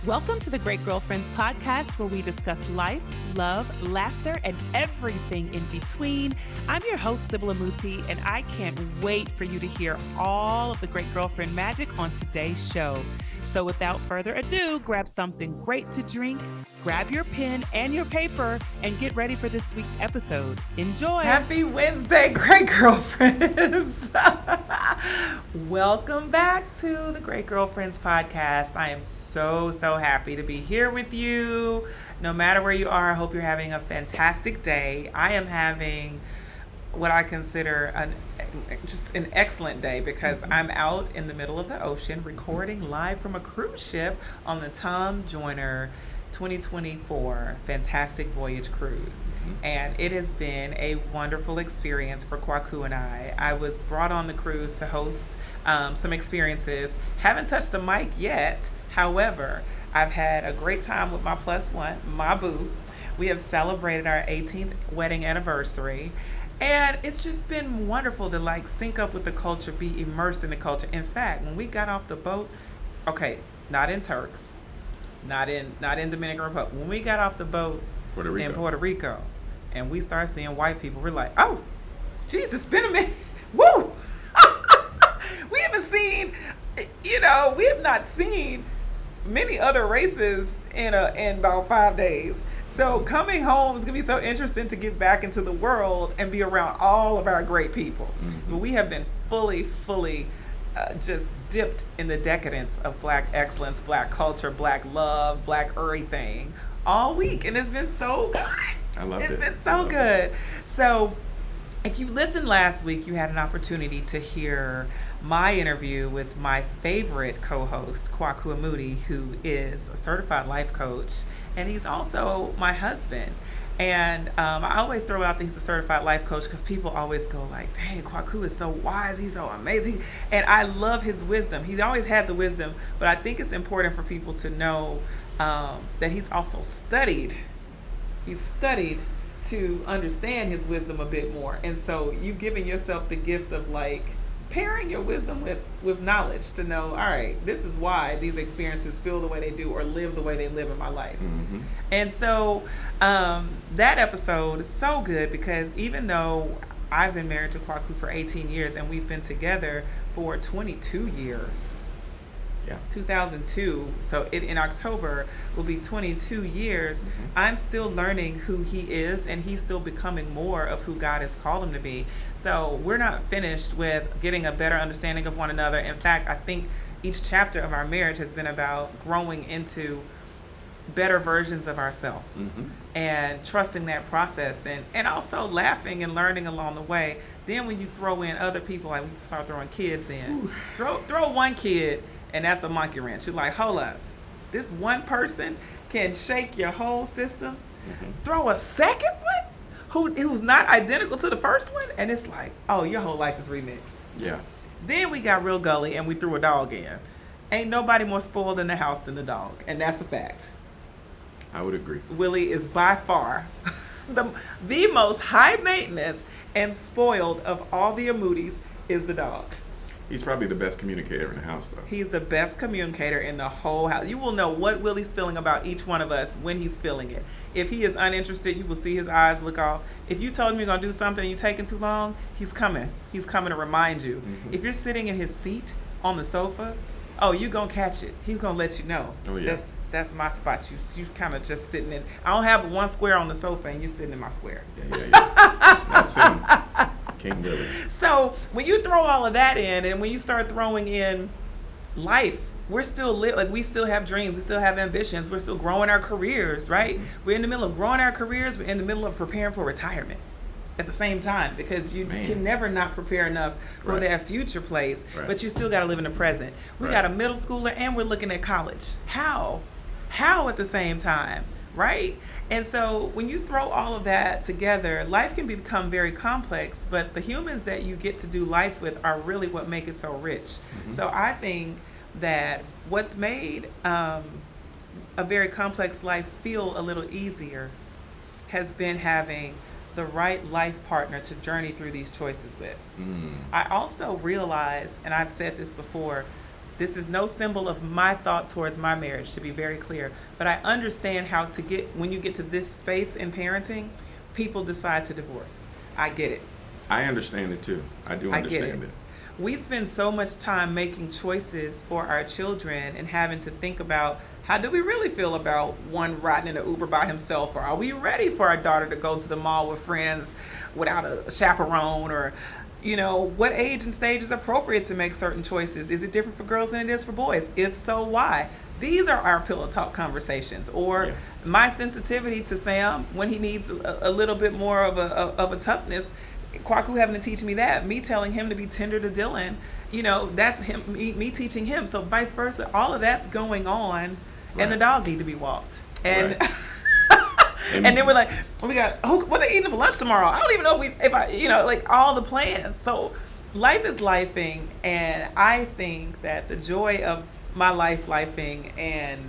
Welcome to the Great Girlfriends podcast, where we discuss life, love, laughter, and everything in between. I'm your host, Sybil Amuti, and I can't wait for you to hear all of the Great Girlfriend magic on today's show. So without further ado, grab something great to drink, grab your pen and your paper, and get ready for this week's episode. Enjoy! Happy Wednesday, Great Girlfriends! Welcome back to the Great Girlfriends podcast. I am so happy to be here with you. No matter where you are, I hope you're having a fantastic day. I am having what I consider just an excellent day because I'm out in the middle of the ocean recording live from a cruise ship on the Tom Joyner 2024 Fantastic Voyage Cruise. And it has been a wonderful experience for Kwaku and I. I was brought on the cruise to host some experiences. Haven't touched a mic yet. However, I've had a great time with my plus one, my boo. We have celebrated our 18th wedding anniversary. And it's just been wonderful to sync up with the culture, be immersed in the culture. In fact, when we got off the boat, not in Turks, not in Dominican Republic. When we got off the boat in Puerto Rico, and we started seeing white people, we're like, oh, geez, it's been a minute. Woo! We have not seen many other races in about 5 days. So coming home is going to be so interesting to get back into the world and be around all of our great people. But we have been fully just dipped in the decadence of Black excellence, Black culture, Black love, Black everything all week. And it's been so good. I love it. It's been so good. So if you listened last week, you had an opportunity to hear my interview with my favorite co-host, Kwaku Amuti, who is a certified life coach. And he's also my husband. And I always throw out that he's a certified life coach because people always go like, dang, Kwaku is so wise. He's so amazing. And I love his wisdom. He's always had the wisdom. But I think it's important for people to know that he's also studied. He's studied to understand his wisdom a bit more. And so you've given yourself the gift of pairing your wisdom with knowledge to know, all right, this is why these experiences feel the way they do or live the way they live in my life. And so that episode is so good because even though I've been married to Kwaku for 18 years and we've been together for 22 years, 2002, so in October will be 22 years, I'm still learning who he is and he's still becoming more of who God has called him to be. So we're not finished with getting a better understanding of one another. In fact, I think each chapter of our marriage has been about growing into better versions of ourselves and trusting that process and also laughing and learning along the way. Then when you throw in other people, like we start throwing kids in, throw one kid and that's a monkey wrench. You're like, hold up, this one person can shake your whole system. Throw a second one who's not identical to the first one, and it's like, oh, your whole life is remixed. Yeah. Then we got real gully and we threw a dog in. Ain't nobody more spoiled in the house than the dog, and that's a fact. I would agree. Willie is by far the most high maintenance and spoiled of all the Amutis is the dog. He's probably the best communicator in the house, though. He's the best communicator in the whole house. You will know what Willie's feeling about each one of us when he's feeling it. If he is uninterested, you will see his eyes look off. If you told him you're going to do something and you're taking too long, he's coming. He's coming to remind you. If you're sitting in his seat on the sofa, oh, you're going to catch it. He's going to let you know. Oh, yeah. That's my spot. You kind of just sitting in. I don't have one square on the sofa and you're sitting in my square. Yeah. That's him. King Willie. So when you throw all of that in and when you start throwing in life, we're still we still have dreams, we still have ambitions, we're still growing our careers, right? We're in the middle of growing our careers, we're in the middle of preparing for retirement at the same time because you can never not prepare enough for that future place, but you still got to live in the present. We got a middle schooler and we're looking at college. How at the same time? Right? And so when you throw all of that together, life can become very complex, but the humans that you get to do life with are really what make it so rich. So I think that what's made a very complex life feel a little easier has been having the right life partner to journey through these choices with. I also realize, and I've said this before, This is no symbol of my thought towards my marriage, to be very clear. But I understand how to get, when you get to this space in parenting, people decide to divorce. I get it. I understand it too. I do understand it. We spend so much time making choices for our children and having to think about, how do we really feel about one riding in an Uber by himself? Or are we ready for our daughter to go to the mall with friends without a chaperone? Or, you know, what age and stage is appropriate to make certain choices? Is it different for girls than it is for boys? If so, why? These are our pillow talk conversations. Or my sensitivity to Sam when he needs a little bit more of a toughness. Kwaku having to teach me that, me telling him to be tender to Dylan, you know, that's him, me teaching him. So vice versa, all of that's going on, and the dog need to be walked. And and then we're like, we got, what they eating for lunch tomorrow? I don't even know if I, you know, like all the plans. So life is lifing, and I think that the joy of my life lifing and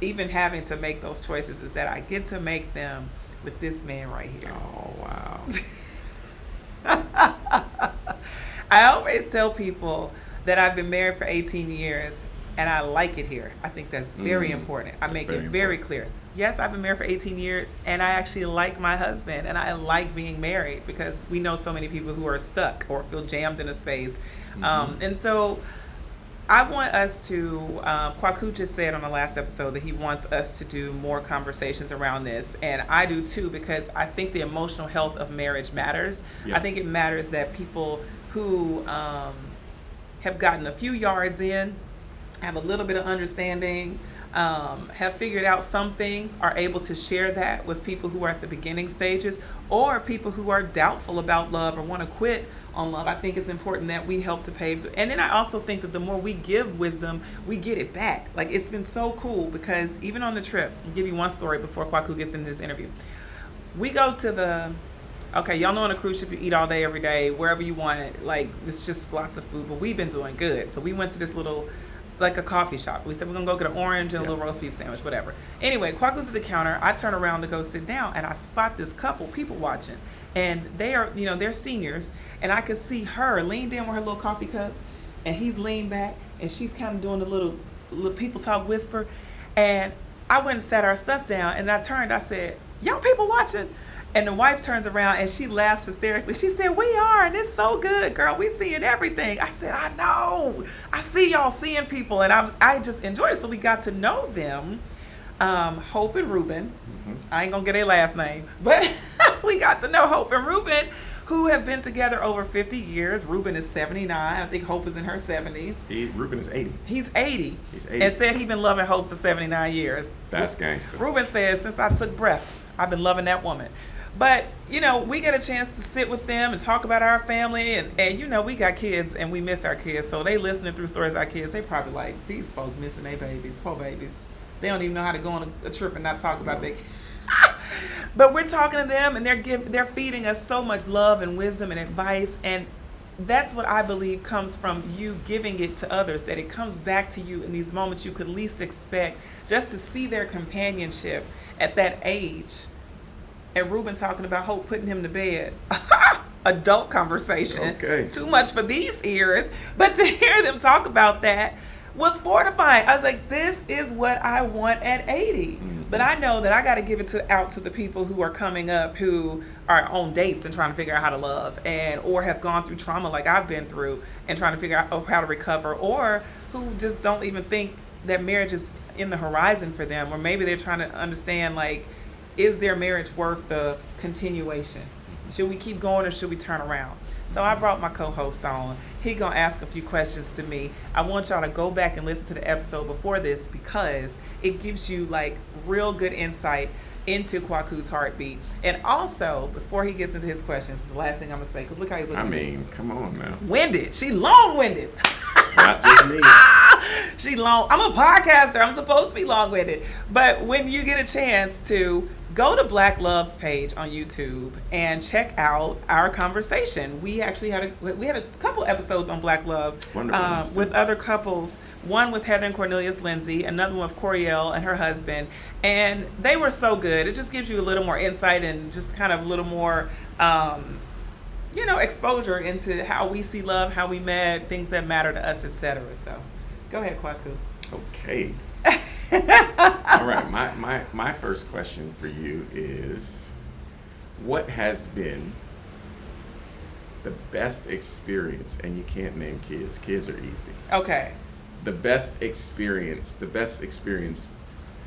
even having to make those choices is that I get to make them with this man right here. Oh, wow. I always tell people that I've been married for 18 years and I like it here. I think that's very important. I make it very clear. Yes, I've been married for 18 years and I actually like my husband and I like being married, because we know so many people who are stuck or feel jammed in a space. And so I want us to, Kwaku just said on the last episode that he wants us to do more conversations around this. And I do too, because I think the emotional health of marriage matters. I think it matters that people who have gotten a few yards in, have a little bit of understanding, have figured out some things, are able to share that with people who are at the beginning stages, or people who are doubtful about love or want to quit on love. I think it's important that we help to pave and then I also think that the more we give wisdom, we get it back. Like, it's been so cool, because even on the trip, I'll give you one story before Kwaku gets into this interview. We go to y'all know on a cruise ship you eat all day every day, wherever you want it. Like, it's just lots of food, but we've been doing good. So we went to this little, like a coffee shop. We said we're gonna go get an orange and a little roast beef sandwich, whatever. Anyway, Kwaku's at the counter. I turn around to go sit down and I spot this couple people watching. And they are, you know, they're seniors, and I could see her leaned in with her little coffee cup, and he's leaned back, and she's kind of doing the little people talk whisper. And I went and sat our stuff down, and I turned, I said, y'all people watching? And the wife turns around and she laughs hysterically. She said, we are, and it's so good, girl. We seeing everything. I said, I know. I see y'all seeing people, and I just enjoyed it. So we got to know them, Hope and Ruben. I ain't gonna get their last name, but we got to know Hope and Ruben, who have been together over 50 years. Ruben is 79. I think Hope is in her 70s. Ruben is 80. He's 80. He's 80. And said he'd been loving Hope for 79 years. That's gangster. Ruben says, since I took breath, I've been loving that woman. But, you know, we get a chance to sit with them and talk about our family. And you know, we got kids and we miss our kids. So they listening through stories of our kids. They probably like, these folks missing their babies, poor babies. They don't even know how to go on a trip and not talk about their kids. But we're talking to them, and they're feeding us so much love and wisdom and advice, and that's what I believe comes from you giving it to others, that it comes back to you in these moments you could least expect, just to see their companionship at that age. And Ruben talking about Hope putting him to bed. Adult conversation. Okay. Too much for these ears, but to hear them talk about that was fortifying. I was like, this is what I want at 80. But I know that I got to give it out to the people who are coming up, who are on dates and trying to figure out how to love, and or have gone through trauma like I've been through and trying to figure out how to recover, or who just don't even think that marriage is in the horizon for them, or maybe they're trying to understand, like, is their marriage worth the continuation? Should we keep going or should we turn around? So I brought my co-host on. He gonna ask a few questions to me. I want y'all to go back and listen to the episode before this, because it gives you like real good insight into Kwaku's heartbeat. And also, before he gets into his questions, this is the last thing I'm gonna say, because look how he's looking. I mean, come on now. Winded. She long-winded. Not just me. She long. I'm a podcaster. I'm supposed to be long-winded. But when you get a chance to go to Black Love's page on YouTube and check out our conversation. We actually had a couple episodes on Black Love with other couples. One with Heather and Cornelius Lindsay, another one with Coriel and her husband, and they were so good. It just gives you a little more insight and just kind of a little more, exposure into how we see love, how we met, things that matter to us, etc. So Go ahead, Kwaku. Okay. All right. My first question for you is, what has been the best experience? And you can't name kids. Kids are easy. Okay. The best experience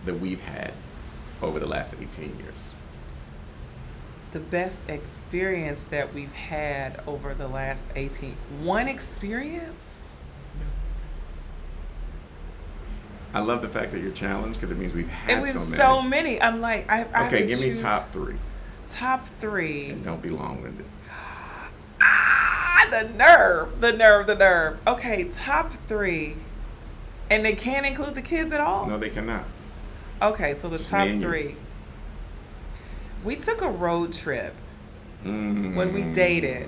that we've had over the last 18 years. The best experience that we've had over the last 18. One experience? I love the fact that you're challenged because it means we've had And we have so many. so many. I'm like, I have Okay, to give me choose top 3. Top 3. And don't be long-winded. The nerve. Okay, top 3. And they can't include the kids at all? No, they cannot. Okay, so the Just top me and you. 3. We took a road trip Mm. when we dated.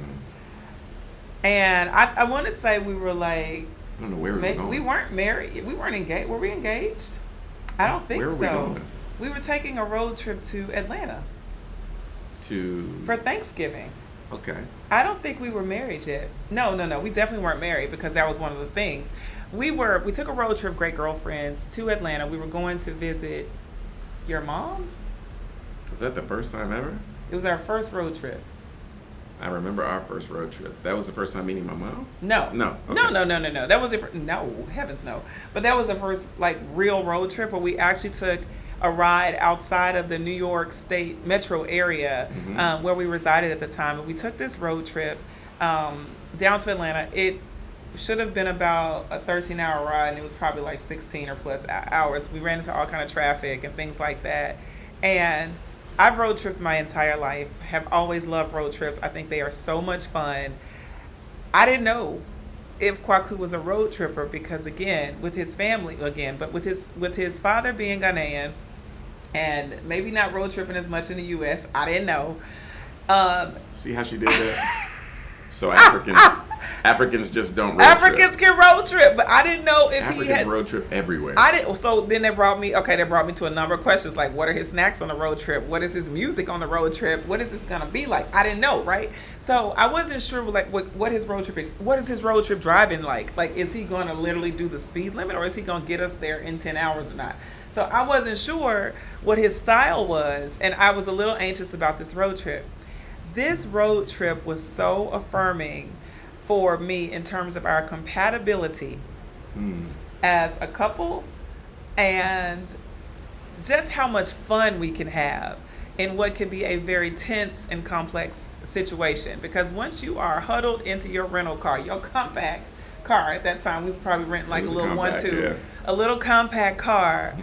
And I want to say we were like, I don't know where we were going. we weren't married. We weren't engaged. Were we engaged? I don't think Where were so. we going? We were taking a road trip to Atlanta for Thanksgiving. Okay. I don't think we were married yet. No. We definitely weren't married because that was one of the things. We took a road trip, great girlfriends, to Atlanta. We were going to visit your mom. Was that the first time ever? It was our first road trip. I remember our first road trip. That was the first time meeting my mom? No. No. Okay. No. That was no, heavens no. But that was the first like real road trip where we actually took a ride outside of the New York State metro area where we resided at the time. And we took this road trip down to Atlanta. It should have been about a 13-hour ride, and it was probably like 16 or plus hours. We ran into all kind of traffic and things like that. And I've road tripped my entire life, have always loved road trips. I think they are so much fun. I didn't know if Kwaku was a road tripper because, again, with his family, but with his father being Ghanaian and maybe not road tripping as much in the U.S., I didn't know. See how she did that? So Africans just don't road Africans trip. can road trip, but I didn't know if Africans he had road trip everywhere. I didn't. So then they brought me to a number of questions like, what are his snacks on the road trip? What is his music on the road trip? What is this gonna be like? I didn't know, right? So I wasn't sure like what his road trip is. What is his road trip driving like? Like, is he gonna literally do the speed limit, or is he gonna get us there in 10 hours or not? So I wasn't sure what his style was, and I was a little anxious about this road trip. This road trip was so affirming for me in terms of our compatibility as a couple and just how much fun we can have in what can be a very tense and complex situation. Because once you are huddled into your rental car, your compact car at that time, we was probably renting like a little compact, 1-2, yeah. a little compact car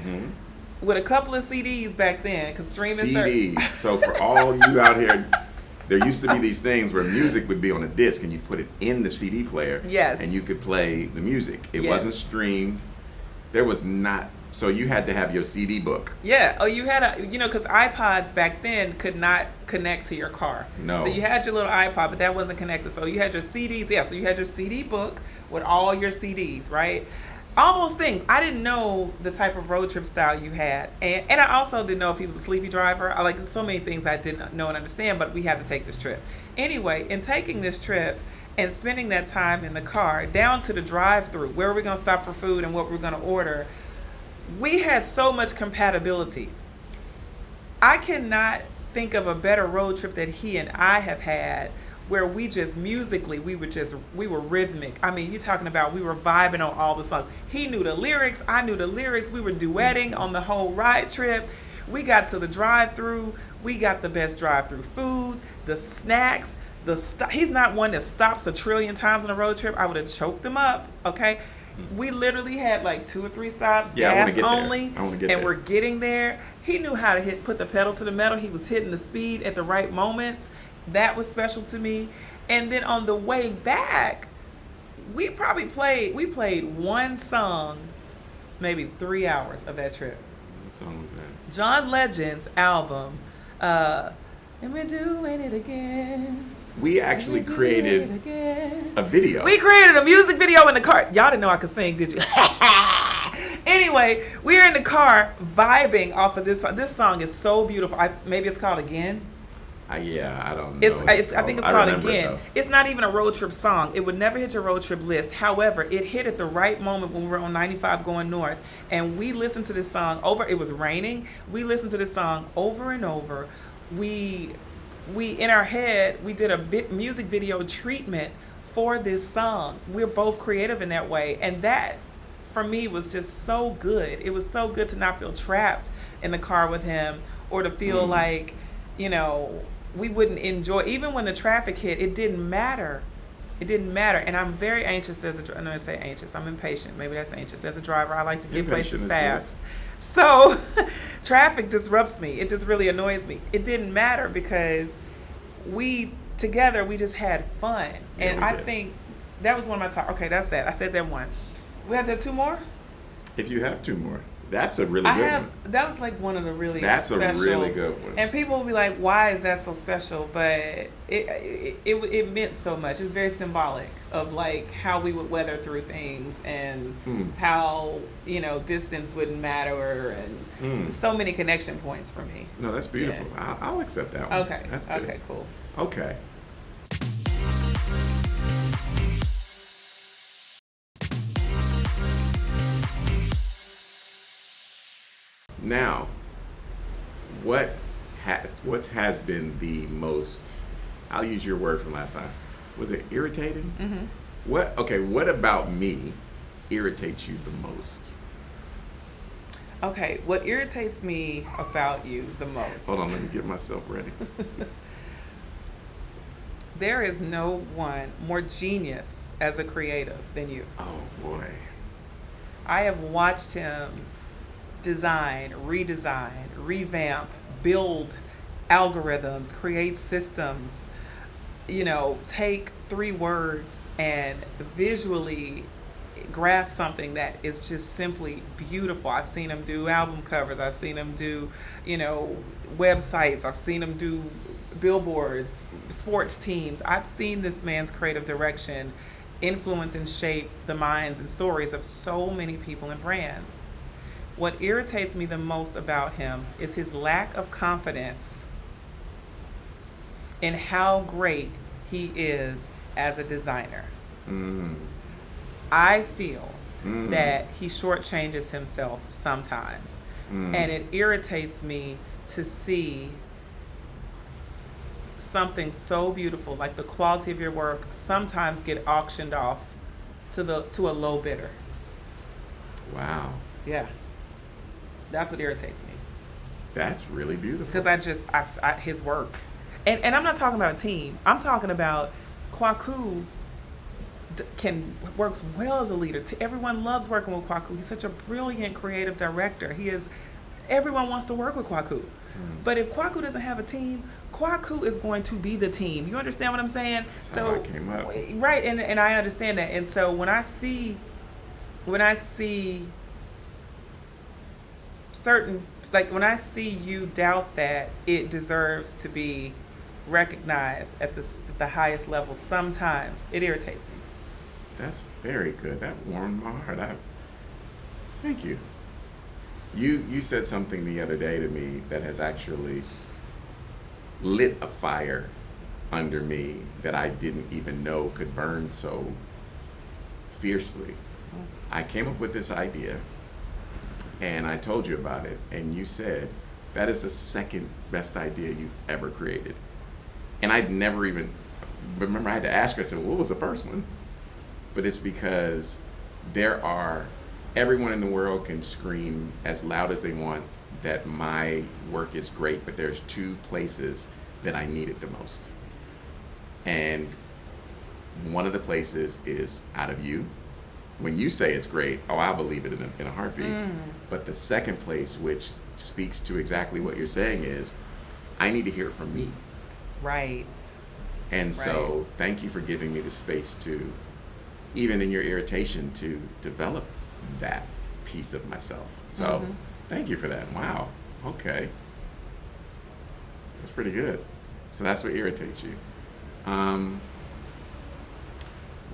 with a couple of CDs back then, because streaming CDs. So for all you out here, there used to be these things where music would be on a disc and you put it in the CD player. Yes. And you could play the music. It Yes. wasn't streamed. There was not. So you had to have your CD book. Yeah. Oh, you had because iPods back then could not connect to your car. No. So you had your little iPod, but that wasn't connected. So you had your CDs. Yeah. So you had your CD book with all your CDs, right? All those things. I didn't know the type of road trip style you had. And I also didn't know if he was a sleepy driver. There's so many things I didn't know and understand, but we had to take this trip. Anyway, in taking this trip and spending that time in the car, down to the drive-thru, where we're going to stop for food and what we're going to order, we had so much compatibility. I cannot think of a better road trip that he and I have had where we just musically, we were rhythmic. I mean, you're talking about we were vibing on all the songs. He knew the lyrics, I knew the lyrics. We were duetting on the whole ride trip. We got to the drive-thru. We got the best drive-thru food, the snacks, he's not one that stops a trillion times on a road trip. I would have choked him up, okay? We literally had like 2 or 3 stops, gas only, and we're getting there. He knew how to put the pedal to the metal. He was hitting the speed at the right moments. That was special to me. And then on the way back, we played one song, maybe 3 hours of that trip. What song was that? John Legend's album, And We're Doing It Again. We actually created a video. We created a music video in the car. Y'all didn't know I could sing, did you? Anyway, we're in the car vibing off of this song. This song is so beautiful. Maybe it's called Again. Yeah, I don't know. It's I think it's called remember it, Again. though. It's not even a road trip song. It would never hit your road trip list. However, it hit at the right moment when we were on 95 going north, and we listened to this song over. It was raining. We listened to this song over and over. We in our head we did a music video treatment for this song. We're both creative in that way, and that for me was just so good. It was so good to not feel trapped in the car with him, or to feel like, you know, we wouldn't enjoy, even when the traffic hit, it didn't matter. It didn't matter. And I'm very anxious as a, I know I say anxious, I'm impatient. Maybe that's anxious. As a driver, I like to get places fast. So traffic disrupts me. It just really annoys me. It didn't matter because we together, we just had fun. Yeah, and we I did. think that was one of my top. Okay, that's that. I said that one. We have to have two more? If you have two more, that's a really good one. That was like one of the really That's special. a really good one. And people will be like, why is that so special? But it meant so much. It was very symbolic of like how we would weather through things, and how, you know, distance wouldn't matter, and so many connection points for me. No, that's beautiful. Yeah. I'll accept that one. Okay. That's good. Okay, cool. Okay. Now, what has been the most, I'll use your word from last time. Was it irritating? Mm-hmm. What about me irritates you the most? Okay, what irritates me about you the most? Hold on, let me get myself ready. There is no one more genius as a creative than you. Oh boy. I have watched him design, redesign, revamp, build algorithms, create systems, you know, take 3 words and visually graph something that is just simply beautiful. I've seen him do album covers. I've seen him do, you know, websites. I've seen him do billboards, sports teams. I've seen this man's creative direction influence and shape the minds and stories of so many people and brands. What irritates me the most about him is his lack of confidence in how great he is as a designer. I feel that he shortchanges himself sometimes. And it irritates me to see something so beautiful, like the quality of your work, sometimes get auctioned off to a low bidder. Wow. Yeah. That's what irritates me. That's really beautiful. Because his work. And I'm not talking about a team. I'm talking about Kwaku works well as a leader. Everyone loves working with Kwaku. He's such a brilliant creative director. Everyone wants to work with Kwaku. But if Kwaku doesn't have a team, Kwaku is going to be the team. You understand what I'm saying? That's how it came up. Right, and I understand that. And so when I see certain, like when I see you doubt that it deserves to be recognized at the highest level, sometimes it irritates me. That's very good. That warmed my heart. Thank you. You said something the other day to me that has actually lit a fire under me that I didn't even know could burn so fiercely. I came up with this idea and I told you about it, and you said, that is the second best idea you've ever created. And I'd never even, remember I had to ask her, I said, what was the first one? But it's because everyone in the world can scream as loud as they want that my work is great, but there's 2 places that I need it the most. And one of the places is out of you. When you say it's great, I believe it in a heartbeat. But the second place, which speaks to exactly what you're saying, is I need to hear it from me. Right. And so thank you for giving me the space to, even in your irritation, to develop that piece of myself. So thank you for that. Wow. Okay. That's pretty good. So that's what irritates you.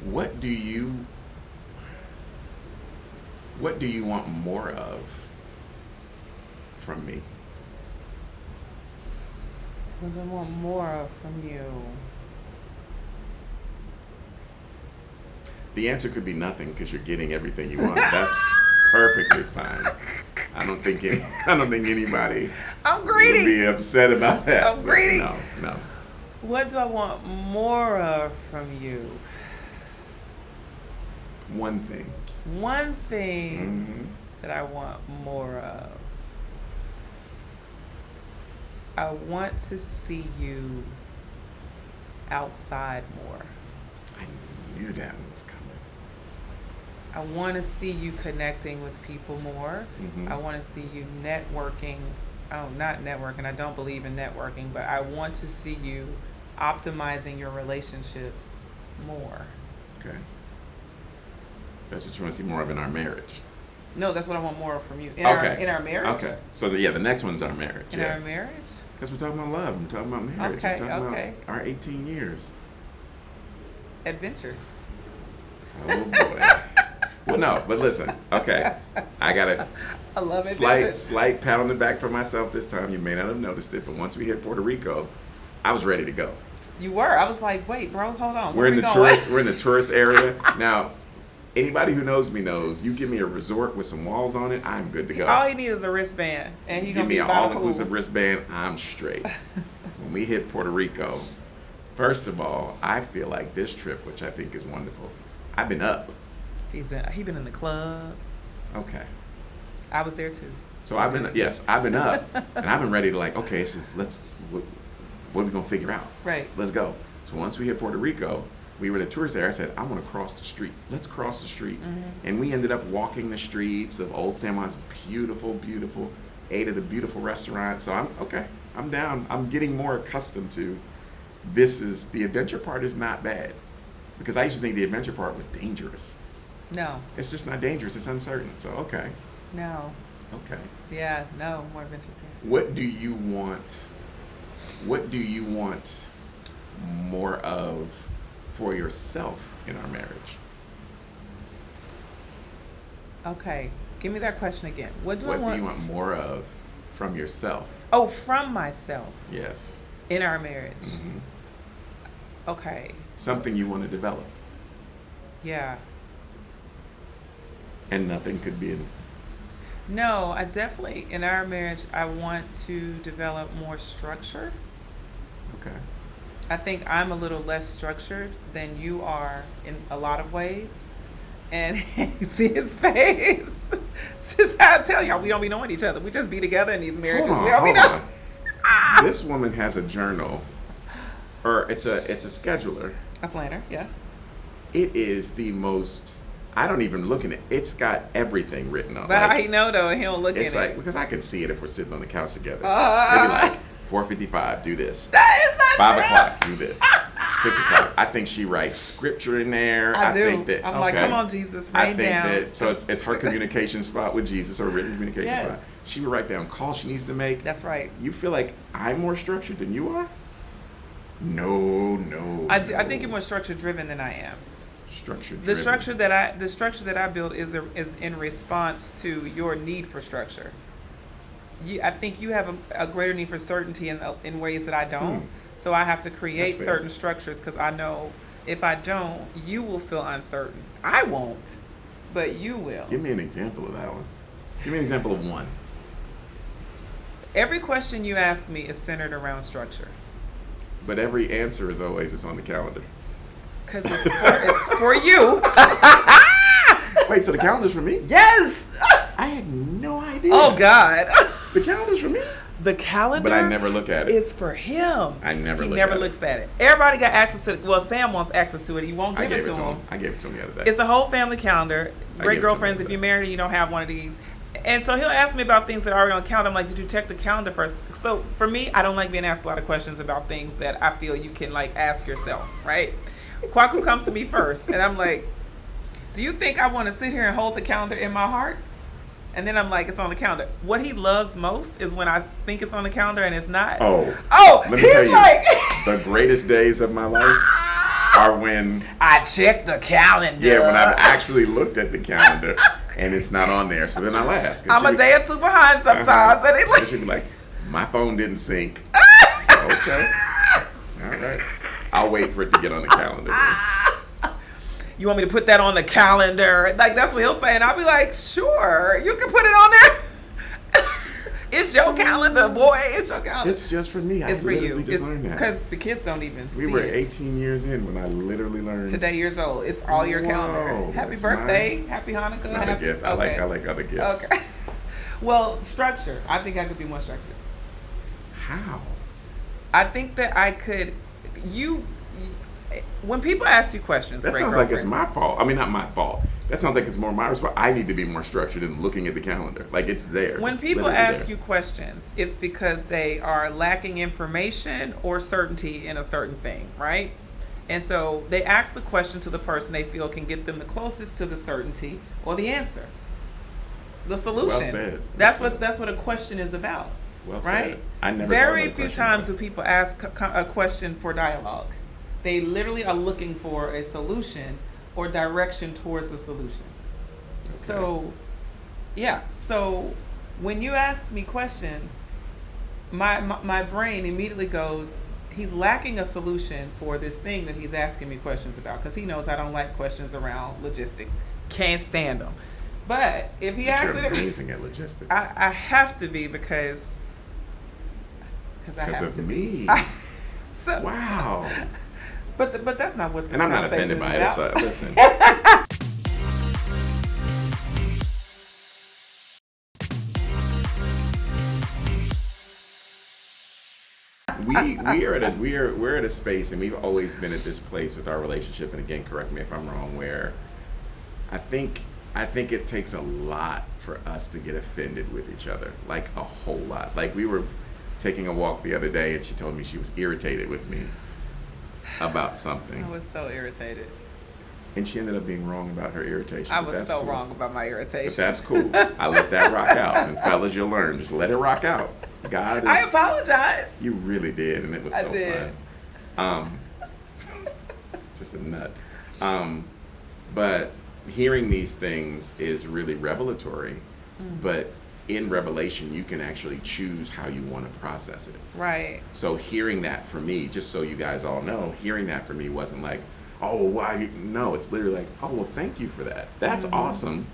What do you want more of from me? What do I want more of from you? The answer could be nothing because you're getting everything you want. That's perfectly fine. I don't think anybody I'm would greedy. be upset about that. I'm greedy. No, no. What do I want more of from you? One thing. One thing Mm-hmm. that I want more of. I want to see you outside more. I knew that one was coming. I want to see you connecting with people more. Mhm. I want to see you networking. Oh, not networking. I don't believe in networking, but I want to see you optimizing your relationships more. Okay. That's what you want to see more of in our marriage. No, that's what I want more of from you. In Okay. our marriage? Okay. So the next one's our marriage. In our marriage? Because we're talking about love. We're talking about marriage. Okay, We're talking okay. about our 18 years. Adventures. Oh boy. Well, no, but listen. Okay, I got a I love adventures. slight pat on the back for myself this time. You may not have noticed it, but once we hit Puerto Rico, I was ready to go. You were. I was like, wait, bro, hold on. We're Where in we the going? tourist. We're in the tourist area now. Anybody who knows me knows you give me a resort with some walls on it, I'm good to go. All he needs is a wristband, and he Give gonna me be an by the pool. all-inclusive wristband, I'm straight. When we hit Puerto Rico, first of all, I feel like this trip, which I think is wonderful. I've been up. He been in the club. Okay. I was there too. So I've been up, and I've been ready to like, okay, so what are we gonna figure out? Right. Let's go. So once we hit Puerto Rico, we were in the tourist area. I said, I want to cross the street. Let's cross the street. Mm-hmm. And we ended up walking the streets of Old San Juan's beautiful, beautiful, ate at a beautiful restaurant. So I'm down. I'm getting more accustomed to the adventure part is not bad. Because I used to think the adventure part was dangerous. No. It's just not dangerous, it's uncertain. So okay. No. Okay. Yeah. No more adventures here. What do you want more of for yourself in our marriage? Okay. Give me that question again. What do I What want? do you want more of from yourself? Oh, from myself Yes. in our marriage. Mhm. Okay. Something you want to develop. Yeah. And nothing could be in. No, I definitely, in our marriage, I want to develop more structure. Okay. I think I'm a little less structured than you are in a lot of ways. And see his face. This is how I tell y'all, we don't be knowing each other. We just be together in these marriages. Hold We don't be on. knowing. This woman has a journal, or it's a scheduler. A planner, yeah. It is the most. I don't even look in it. It's got everything written on. But how Like, he know though, and he don't look it's in like it. because I can see it if we're sitting on the couch together. Maybe like 4:55, do this. That is not 5 true. o'clock, do this. 6 o'clock. I think she writes scripture in there. I do. think that I'm like, okay. come on, Jesus, I rain think down. that so it's her communication spot with Jesus, or written communication Yes. spot. She would write down calls she needs to make. That's right. You feel like I'm more structured than you are? No. I think you're more structure driven than I am. Structure. The structure that I build is in response to your need for structure. I think you have a greater need for certainty in ways that I don't. So I have to create That's fair. certain structures because I know if I don't, you will feel uncertain. I won't, but you will. Give me an example of that one. Give me an example of one. Every question you ask me is centered around structure But every answer is always it's on the calendar. because it's for you. Wait, so the calendar's for me? Yes. I had no idea. Oh God. The calendar's for me? The calendar. But I never look at it. Is for him. I never He look never at it. looks at it. Everybody got access to it. Well, Sam wants access to it. He won't I give gave it to him. I gave it to him the other day. It's a whole family calendar. I Great gave it to him girlfriends, the if other you're day. married and you don't have one of these. And so he'll ask me about things that are already on the calendar. I'm like, did you check the calendar first? So for me, I don't like being asked a lot of questions about things that I feel you can like ask yourself, right? Kwaku comes to me first, and I'm like, do you think I want to sit here and hold the calendar in my heart? And then I'm like, it's on the calendar. What he loves most is when I think it's on the calendar and it's not. Oh, Oh, let me he's tell you, like, the greatest days of my life are when, I checked the calendar. yeah, when I've actually looked at the calendar and it's not on there. So then I'll ask. And I'm a she'll- day or two behind sometimes. And And it like, she'll be like, my phone didn't sync. Okay. All right. I'll wait for it to get on the calendar. You want me to put that on the calendar? Like, that's what he'll say. And I'll be like, sure, you can put it on there. It's your calendar, boy. It's your calendar. It's just for me. It's for you. Just learned that. Because the kids don't even see We were it. 18 years in when I literally learned. Today years old. It's all your calendar. Happy That's birthday. mine. Happy Hanukkah. It's not a gift. I like other gifts. Okay. Well, structure. I think I could be more structured. How? I think that I could. When people ask you questions, That great sounds like it's girlfriends, my fault. I mean, not my fault. That sounds like it's more my responsibility. I need to be more structured in looking at the calendar. Like, it's there. when It's people literally ask there. you questions, it's because they are lacking information or certainty in a certain thing, right? And so they ask the question to the person they feel can get them the closest to the certainty or the answer, the solution. Well said. That's what a question is about, Well right? said. I never Very thought of that few question times that do people ask a question for dialogue. They literally are looking for a solution or direction towards a solution. Okay. So, yeah. So when you ask me questions, my brain immediately goes, he's lacking a solution for this thing that he's asking me questions about, because he knows I don't like questions around logistics. Can't stand them. But if he But asks you're it, amazing at logistics. I have to be because I Because have of to be. me. So, Wow. but that's not what. This And I'm not conversation offended by is it. about. So listen. we're at a space, and we've always been at this place with our relationship. And again, correct me if I'm wrong. Where I think it takes a lot for us to get offended with each other, like a whole lot. Like, we were taking a walk the other day, and she told me she was irritated with me about something, I was so irritated. and she ended up being wrong about her irritation. I but was that's so cool. wrong about my irritation. But that's cool. I let that rock out, and fellas, you'll learn. Just let it rock out. God is. I apologize. You really did, and it was I so did. fun. Just a nut. But hearing these things is really revelatory. But in revelation, you can actually choose how you want to process it. Right. So hearing that for me, just so you guys all know, hearing that for me wasn't like, oh, why? No, it's literally like, oh, well, thank you for that. That's awesome.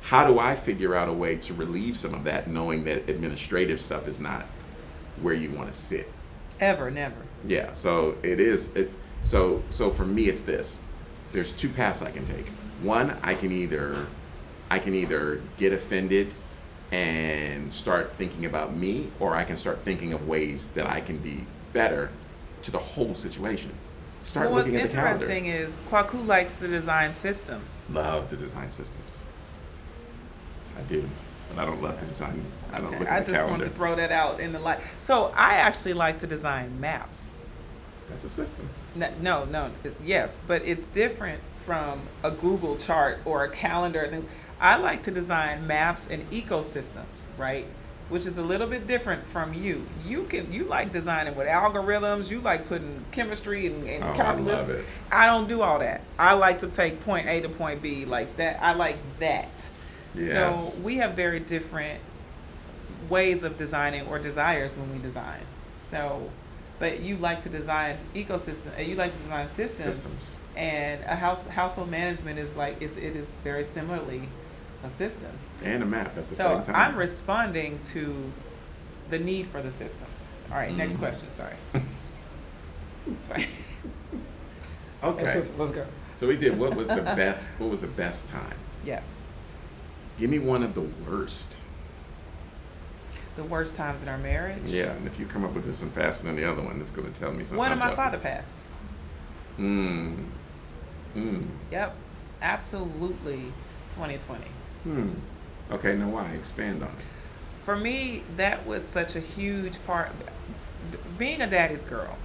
How do I figure out a way to relieve some of that, knowing that administrative stuff is not where you want to sit? Ever, never. Yeah, so so for me it's this. There's two paths I can take. One, I can either get offended and start thinking about me, or I can start thinking of ways that I can be better to the whole situation. Start Well, what's looking at the calendar. interesting is Kwaku likes to design systems. Love to design systems. I do, but I don't love to design. I don't Okay, look I at the just calendar. want to throw that out in the light. So I actually like to design maps. That's a system. No, yes, but it's different from a Google chart or a calendar. I like to design maps and ecosystems, right? Which is a little bit different from you. You like designing with algorithms. You like putting chemistry and Oh, calculus. I love it. I don't do all that. I like to take point A to point B like that. I like that. Yes. So we have very different ways of designing or desires when we design. So, but you like to design ecosystem, and you like to design systems. And a household management is like it is very similarly a system. And a map at the So same time. I'm responding to the need for the system. All right, next question. Sorry. It's fine. Okay. Let's go. So we did. What was the best? What was the best time? Yeah. Give me one of the worst. The worst times in our marriage. Yeah, and if you come up with this one faster than the other one, it's going to tell me something. When my father passed. Yep. Absolutely. 2020. Okay, now why? Expand on it. For me, that was such a huge part. Being a daddy's girl,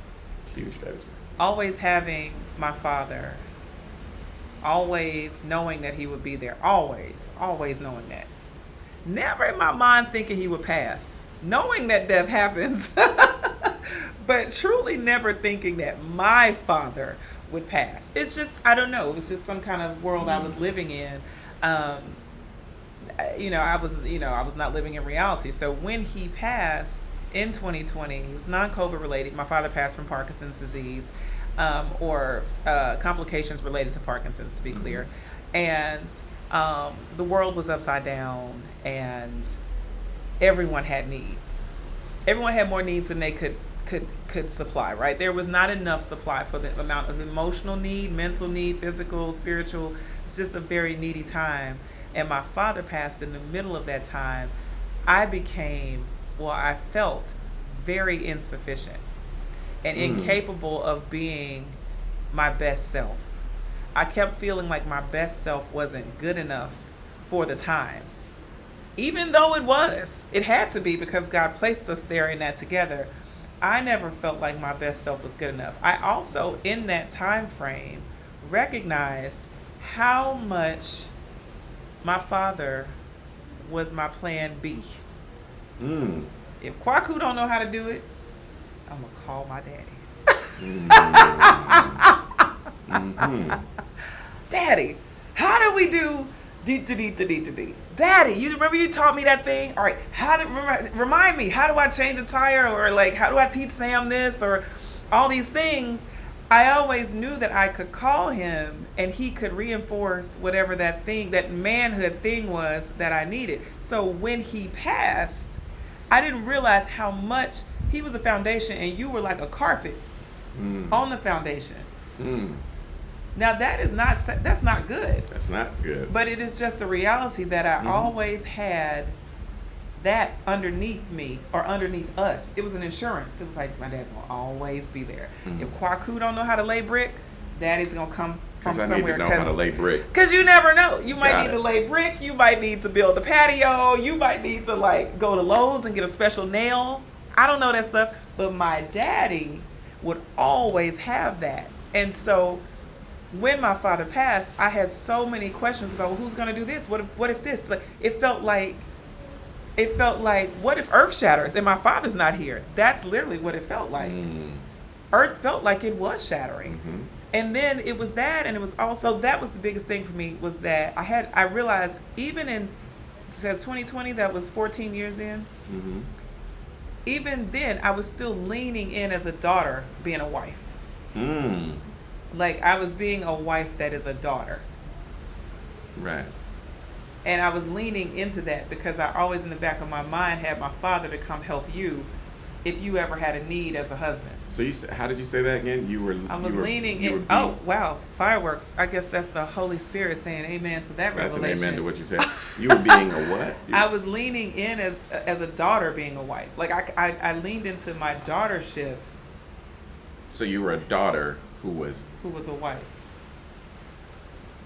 Huge, that is. always having my father, always knowing that he would be there, always knowing that. Never in my mind thinking he would pass, knowing that death happens, but truly never thinking that my father would pass. It's just, I don't know, it was just some kind of world I was living in. I was not living in reality. So when he passed, in 2020. It was non-COVID related. My father passed from Parkinson's disease, or complications related to Parkinson's, to be clear. And the world was upside down, and everyone had needs. Everyone had more needs than they could supply, right? There was not enough supply for the amount of emotional need, mental need, physical, spiritual. It's just a very needy time. And my father passed in the middle of that time. I felt very insufficient and incapable of being my best self. I kept feeling like my best self wasn't good enough for the times. Even though it had to be, because God placed us there in that together. I never felt like my best self was good enough. I also, in that time frame, recognized how much my father was my plan B. If Kwaku don't know how to do it, I'm going to call my daddy. Daddy, how do we do D? Daddy, you remember you taught me that thing? All right, remind me, how do I change a tire? Or like, how do I teach Sam this? Or all these things. I always knew that I could call him and he could reinforce whatever that manhood thing was that I needed. So when he passed, I didn't realize how much he was a foundation and you were like a carpet on the foundation. Now that's not good. That's not good. But it is just a reality that I always had that underneath me or underneath us. It was an insurance. It was like, my dad's gonna always be there. If Kwaku don't know how to lay brick, daddy's gonna come from somewhere. I need to know how to lay brick. Because you never know. You might need to lay brick. You might need to build a patio. You might need to like go to Lowe's and get a special nail. I don't know that stuff. But my daddy would always have that. And so when my father passed, I had so many questions about, well, who's gonna do this? What if this? Like, it felt like, what if Earth shatters and my father's not here? That's literally what it felt like. Earth felt like it was shattering. And then it was that, and it was also, that was the biggest thing for me, was that I realized even in, it says 2020, that was 14 years in, even then I was still leaning in as a daughter being a wife. Like I was being a wife that is a daughter. Right. And I was leaning into that because I always in the back of my mind had my father to come help you if you ever had a need as a husband. So how did you say that again? I was leaning in. Oh, wow. Fireworks. I guess that's the Holy Spirit saying amen to that revelation. That's an amen to what you said. You were being a what? I was leaning in as a daughter being a wife. Like I leaned into my daughtership. So you were a daughter who was a wife.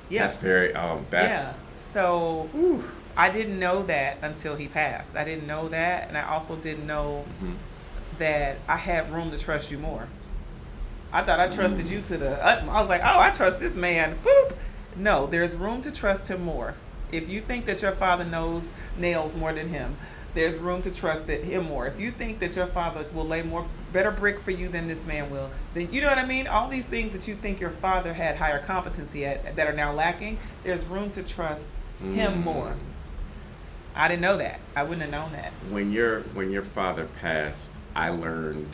Yeah. That's very, yeah. So I didn't know that until he passed. I didn't know that. And I also didn't know that I had room to trust you more. I thought I trusted you to the utmost. I was like, oh, I trust this man. Boop. No, there's room to trust him more. If you think that your father knows nails more than him, there's room to trust him more. If you think that your father will lay better brick for you than this man will, then you know what I mean? All these things that you think your father had higher competency at that are now lacking, there's room to trust him more. I didn't know that. I wouldn't have known that. When your father passed, I learned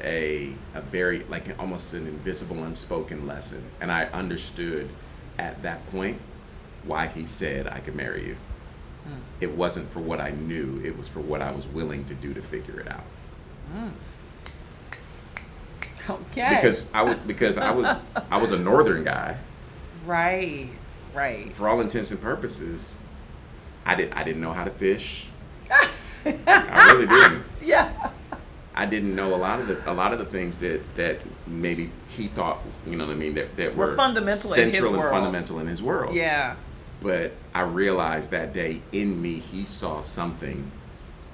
a very, like almost an invisible, unspoken lesson. And I understood at that point why he said I could marry you. It wasn't for what I knew, it was for what I was willing to do to figure it out. Okay. Because I was a northern guy. Right. For all intents and purposes, I didn't know how to fish. I really didn't. Yeah. I didn't know a lot of the things that maybe he thought, you know what I mean, that were fundamental central in his and world. fundamental in his world. Yeah. But I realized that day in me, he saw something.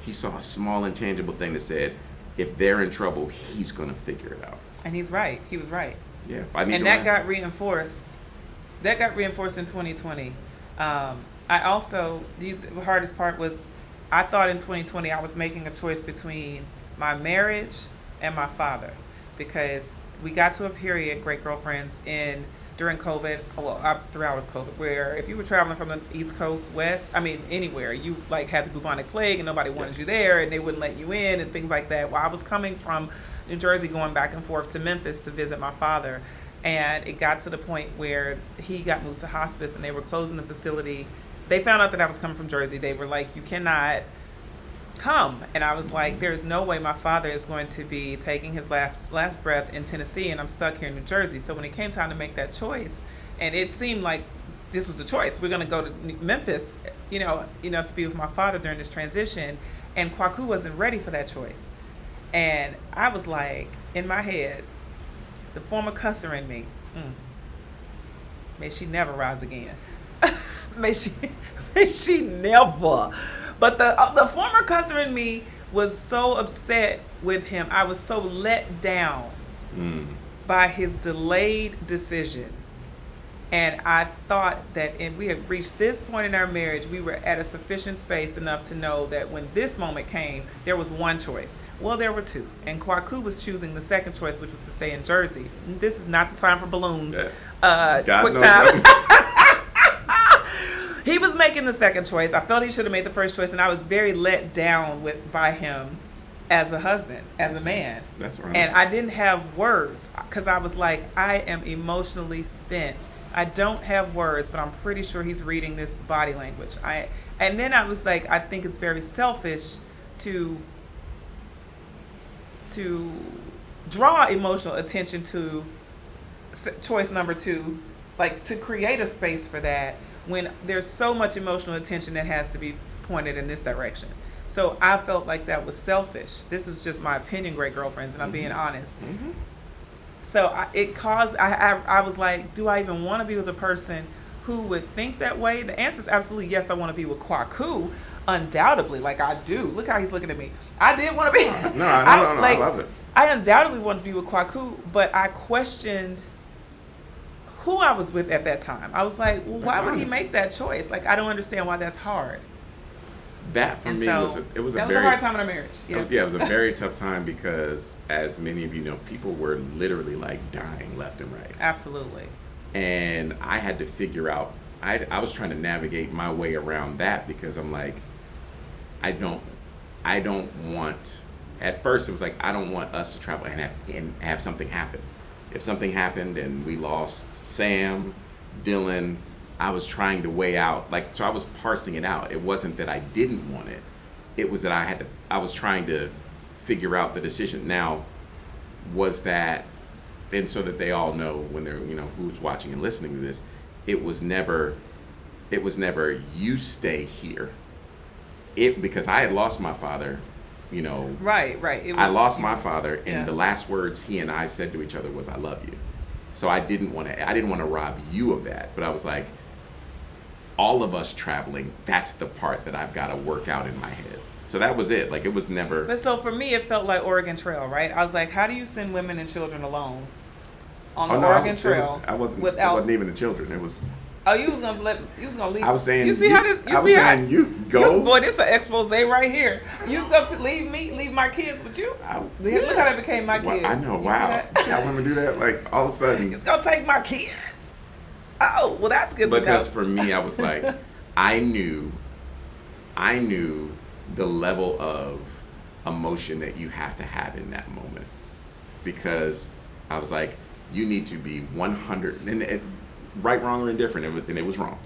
He saw a small intangible thing that said, if they're in trouble, he's going to figure it out. And he's right. He was right. Yeah. Got reinforced. That got reinforced in 2020. I also, the hardest part was, I thought in 2020 I was making a choice between my marriage and my father, because we got to a period, great girlfriends, in during COVID, well, throughout COVID, where if you were traveling from the East Coast, West, I mean, anywhere, you like had the bubonic plague and nobody wanted you there and they wouldn't let you in and things like that. Well, I was coming from New Jersey going back and forth to Memphis to visit my father. And it got to the point where he got moved to hospice and they were closing the facility. They found out that I was coming from Jersey. They were like, you cannot come. And I was like, there's no way my father is going to be taking his last breath in Tennessee and I'm stuck here in New Jersey. So when it came time to make that choice, and it seemed like this was the choice, we're going to go to Memphis, to be with my father during this transition. And Kwaku wasn't ready for that choice. And I was like, in my head, the former cusser in me, may she never rise again. may she never. But the former cusser in me was so upset with him. I was so let down by his delayed decision. And I thought that we had reached this point in our marriage, we were at a sufficient space enough to know that when this moment came, there was one choice. Well, there were two. And Kwaku was choosing the second choice, which was to stay in Jersey. This is not the time for balloons. Quick time. He was making the second choice. I felt he should have made the first choice, and I was very let down by him as a husband, as a man. That's right. And I didn't have words because I was like, I am emotionally spent. I don't have words, but I'm pretty sure he's reading this body language. And then I was like, I think it's very selfish to draw emotional attention to choice number two, like to create a space for that when there's so much emotional attention that has to be pointed in this direction. So I felt like that was selfish. This is just my opinion, great girlfriends, and I'm being honest. Mm-hmm. So I was like, do I even want to be with a person who would think that way? The answer is absolutely yes, I want to be with Kwaku, undoubtedly. Like I do. Look how he's looking at me. I did want to be. No, I love it. I undoubtedly wanted to be with Kwaku, but I questioned who I was with at that time. I was like, well, why would he make that choice? Like, I don't understand why that's hard. That for me was a hard time in our marriage. Yeah. It was a very tough time because, as many of you know, people were literally like dying left and right. Absolutely. And I had to figure out. I was trying to navigate my way around that because I'm like, I don't want. At first, it was like I don't want us to travel and have something happen. If something happened and we lost Sam, Dylan. I was trying to weigh out, so I was parsing it out. It wasn't that I didn't want it. It was that I was trying to figure out the decision. Now, was that, and so that they all know when they're, who's watching and listening to this, it was never you stay here. Because I had lost my father, Right. I lost my father, and the last words he and I said to each other was, I love you. So I didn't want to rob you of that, but I was like, all of us traveling, that's the part that I've got to work out in my head. So that was it. Like, it was never. But so for me, it felt like Oregon Trail, right? I was like, how do you send women and children alone on the Oregon Trail? It wasn't even the children. It was. Oh, you was gonna leave. I was saying. You see how this? You go. Boy, this is an expose right here. You was going to leave my kids with you. Look how that became my kids. I know. Wow. See how women do that? Like all of a sudden. It's gonna take my kids. Oh, well, that's good to know. Because for me, I was like, I knew the level of emotion that you have to have in that moment. Because I was like, you need to be 100, and right, wrong, or indifferent, and it was wrong.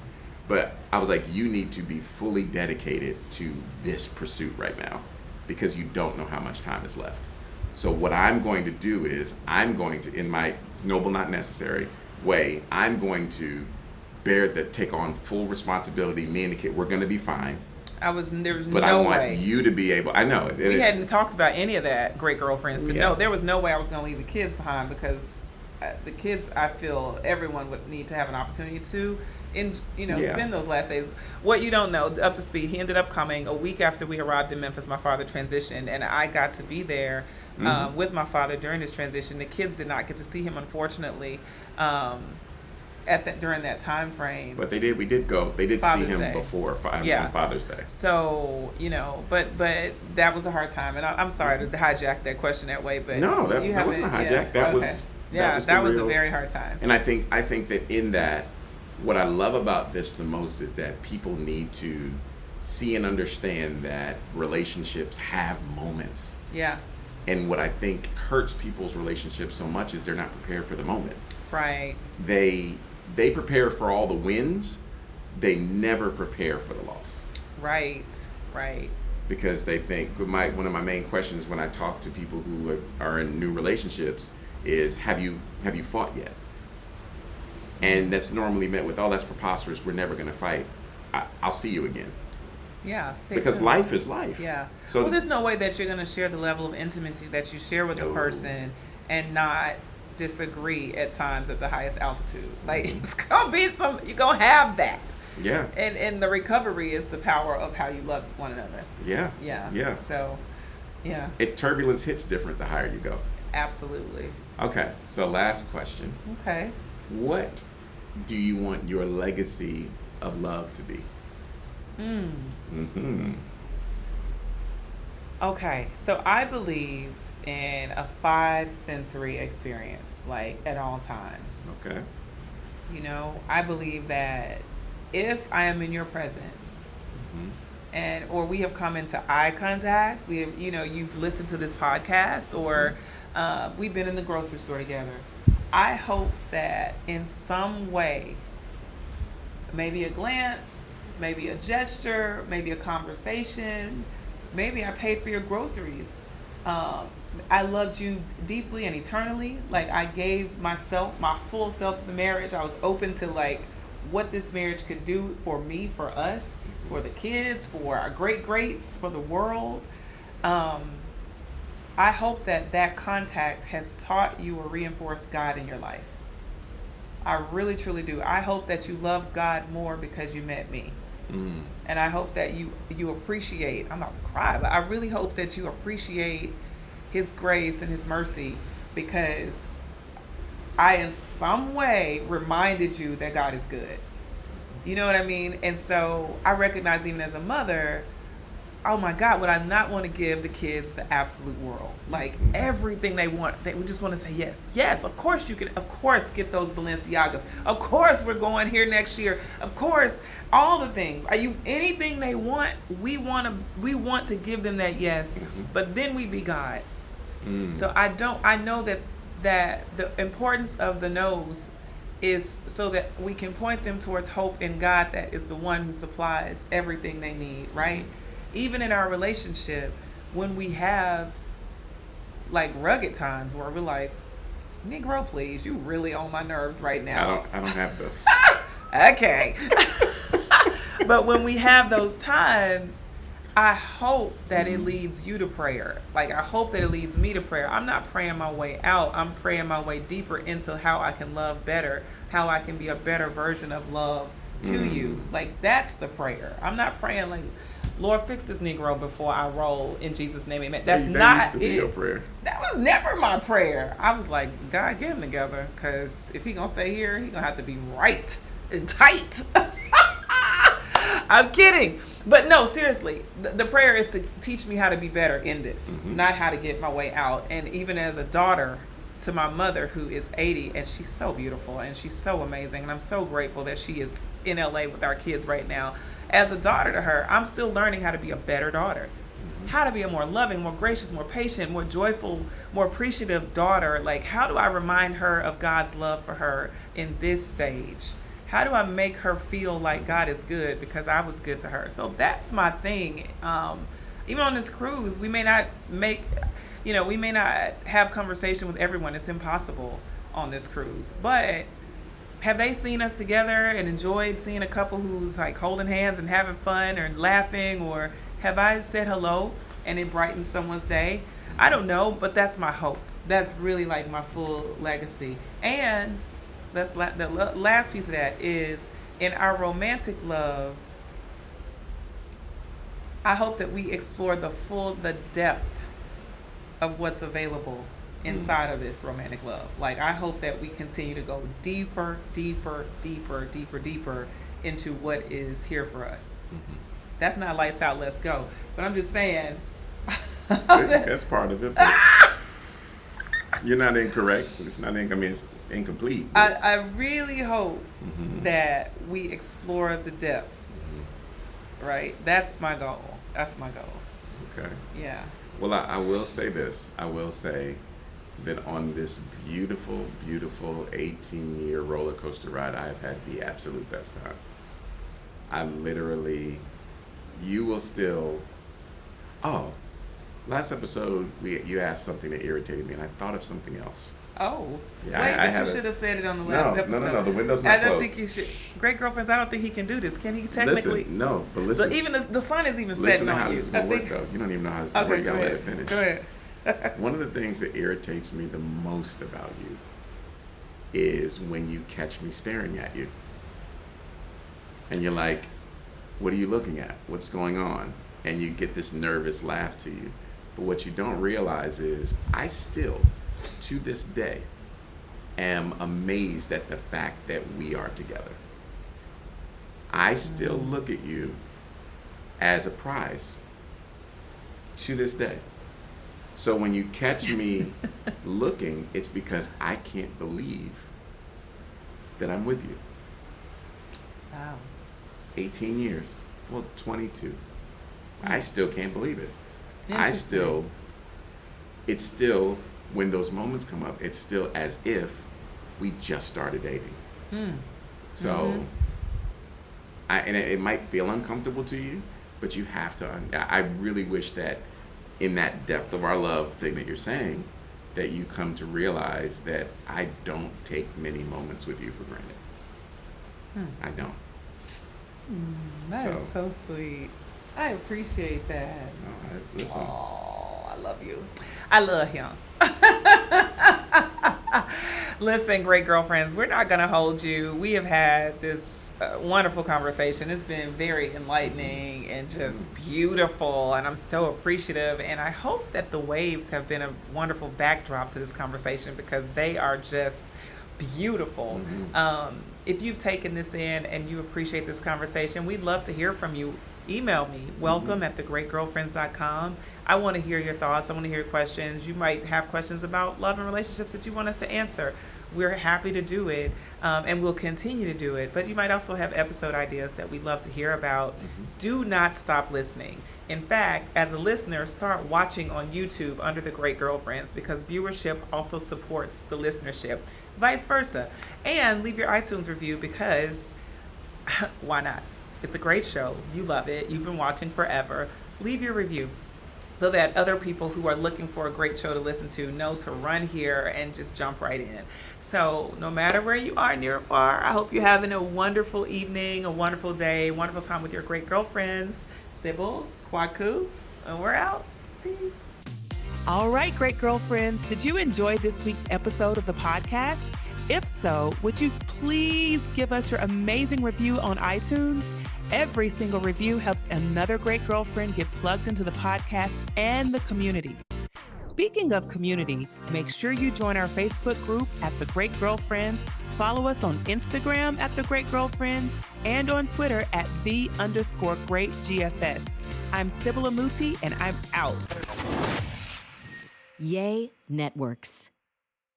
But I was like, you need to be fully dedicated to this pursuit right now because you don't know how much time is left. So what I'm going to do is I'm going to, in my noble, not necessary way, I'm going to take on full responsibility. Me and the kid, we're going to be fine. There was no way. But I want you to be able. I know. We hadn't talked about any of that, great girlfriends, to know there was no way I was going to leave the kids behind because the kids, I feel everyone would need to have an opportunity to, spend those last days. What you don't know, up to speed, he ended up coming a week after we arrived in Memphis. My father transitioned, and I got to be there with my father during his transition. The kids did not get to see him, unfortunately, during that time frame. But they did. We did go. They did Father's see him Day. Before on Father's Day. So but that was a hard time, and I'm sorry to hijack that question that way. But no, that wasn't a hijack. That was Yeah, that was a very hard time. And I think that in that, what I love about this the most is that people need to see and understand that relationships have moments. Yeah. And what I think hurts people's relationships so much is they're not prepared for the moment. Right. They prepare for all the wins. They never prepare for the loss. Right. Because they think, one of my main questions when I talk to people who are in new relationships is, have you fought yet? And that's normally met with, oh, that's preposterous, we're never going to fight. I'll see you again. Yeah, because tuned. life is life. Yeah. So there's no way that you're going to share the level of intimacy that you share with a person and not disagree at times at the highest altitude. Like, it's going to be you're going to have that. Yeah. And the recovery is the power of how you love one another. Yeah. Yeah. Yeah. So, yeah. Turbulence hits different the higher you go. Absolutely. Okay. So last question. Okay. What do you want your legacy of love to be? Okay. So I believe in a 5 sensory experience, like at all times. Okay. You know, I believe that if I am in your presence, or we have come into eye contact, we have, you've listened to this podcast, or we've been in the grocery store together, I hope that in some way, maybe a glance, maybe a gesture, maybe a conversation, maybe I paid for your groceries, I loved you deeply and eternally. Like, I gave myself, my full self to the marriage. I was open to like what this marriage could do for me, for us, for the kids, for our greats, for the world. I hope that contact has taught you or reinforced God in your life. I really, truly do. I hope that you love God more because you met me. And I hope that you appreciate, I'm about to cry, but I really hope that you appreciate His grace and His mercy because I in some way reminded you that God is good. You know what I mean? And so I recognize, even as a mother, oh my God, would I not want to give the kids the absolute world? Like, everything they want, they would just want to say yes. Yes, of course you can, of course, get those Balenciagas. Of course we're going here next year. Of course, all the things. Anything they want, we want to give them that yes, but then we be God. So I know that the importance of the no's is so that we can point them towards hope in God, that is the one who supplies everything they need, right? Even in our relationship, when we have like rugged times where we're like, Negro, please, you really on my nerves right now. I don't have those. Okay. But when we have those times, I hope that it leads you to prayer. Like, I hope that it leads me to prayer. I'm not praying my way out. I'm praying my way deeper into how I can love better, how I can be a better version of love to you. Like, that's the prayer. I'm not praying like, Lord, fix this Negro before I roll in Jesus' name, amen. That's not used to be your prayer. That was never my prayer. I was like, God, get him together, because if he gonna stay here, he gonna have to be right and tight. I'm kidding. But no, seriously, the prayer is to teach me how to be better in this, not how to get my way out. And even as a daughter to my mother, who is 80, and she's so beautiful and she's so amazing, and I'm so grateful that she is in LA with our kids right now. As a daughter to her, I'm still learning how to be a better daughter, how to be a more loving, more gracious, more patient, more joyful, more appreciative daughter. Like, how do I remind her of God's love for her in this stage? How do I make her feel like God is good because I was good to her? So that's my thing. Even on this cruise, we may not have conversation with everyone. It's impossible on this cruise. But have they seen us together and enjoyed seeing a couple who's like holding hands and having fun or laughing? Or have I said hello and it brightens someone's day? I don't know, but that's my hope. That's really like my full legacy. And the last piece of that is, in our romantic love, I hope that we explore the depth of what's available inside of this romantic love. Like, I hope that we continue to go deeper into what is here for us. That's not lights out, let's go. But I'm just saying. That's part of it. You're not incorrect. It's not. I mean, it's incomplete. I really hope Mhm. that we explore the depths. Right. That's my goal. That's my goal. Okay. Yeah. Well, I will say this. I will say that on this beautiful, beautiful 18-year roller coaster ride, I have had the absolute best time. I literally, you will still. Oh, last episode you asked something that irritated me, and I thought of something else. Oh. Yeah, Wait, I but had you a- should have said it on the No, last no, episode. no, no. The window's not I don't closed. think you should. Great girlfriends, I don't think he can do this. Can he technically? Listen, no, but listen. Even the sun is even Listen setting to on how you. this is I gonna work, think. though. You don't even know how this is gonna work. Okay, You go gotta let ahead. it finish. Go ahead. One of the things that irritates me the most about you is when you catch me staring at you. And you're like, what are you looking at? What's going on? And you get this nervous laugh to you. But what you don't realize is I still, to this day, am amazed at the fact that we are together. I still look at you as a prize to this day. So when you catch me looking, it's because I can't believe that I'm with you. Wow. 18 years. Well, 22. I still can't believe it. Interesting. It's still, when those moments come up, it's still as if we just started dating. So, and it might feel uncomfortable to you, but you have to, I really wish that in that depth of our love thing that you're saying, that you come to realize that I don't take many moments with you for granted. I don't. That is so sweet. I appreciate that. No, listen. Oh, I love you. I love him. Listen, great girlfriends, we're not going to hold you. We have had this wonderful conversation. It's been very enlightening and just beautiful, and I'm so appreciative. And I hope that the waves have been a wonderful backdrop to this conversation because they are just beautiful. If you've taken this in and you appreciate this conversation, we'd love to hear from you. Email me, welcome@thegreatgirlfriends.com. I want to hear your thoughts. I want to hear your questions. You might have questions about love and relationships that you want us to answer. We're happy to do it, and we'll continue to do it. But you might also have episode ideas that we'd love to hear about. Do not stop listening. In fact, as a listener, start watching on YouTube under The Great Girlfriends because viewership also supports the listenership, vice versa. And leave your iTunes review because why not? It's a great show. You love it. You've been watching forever. Leave your review so that other people who are looking for a great show to listen to know to run here and just jump right in. So no matter where you are, near or far, I hope you're having a wonderful evening, a wonderful day, wonderful time with your great girlfriends, Sybil, Kwaku, and we're out. Peace. All right, great girlfriends, did you enjoy this week's episode of the podcast? If so, would you please give us your amazing review on iTunes? Every single review helps another great girlfriend get plugged into the podcast and the community. Speaking of community, make sure you join our Facebook group at The Great Girlfriends, follow us on Instagram at The Great Girlfriends, and on Twitter at @the_greatGFS. I'm Sybil Amuti, and I'm out. Yay Networks.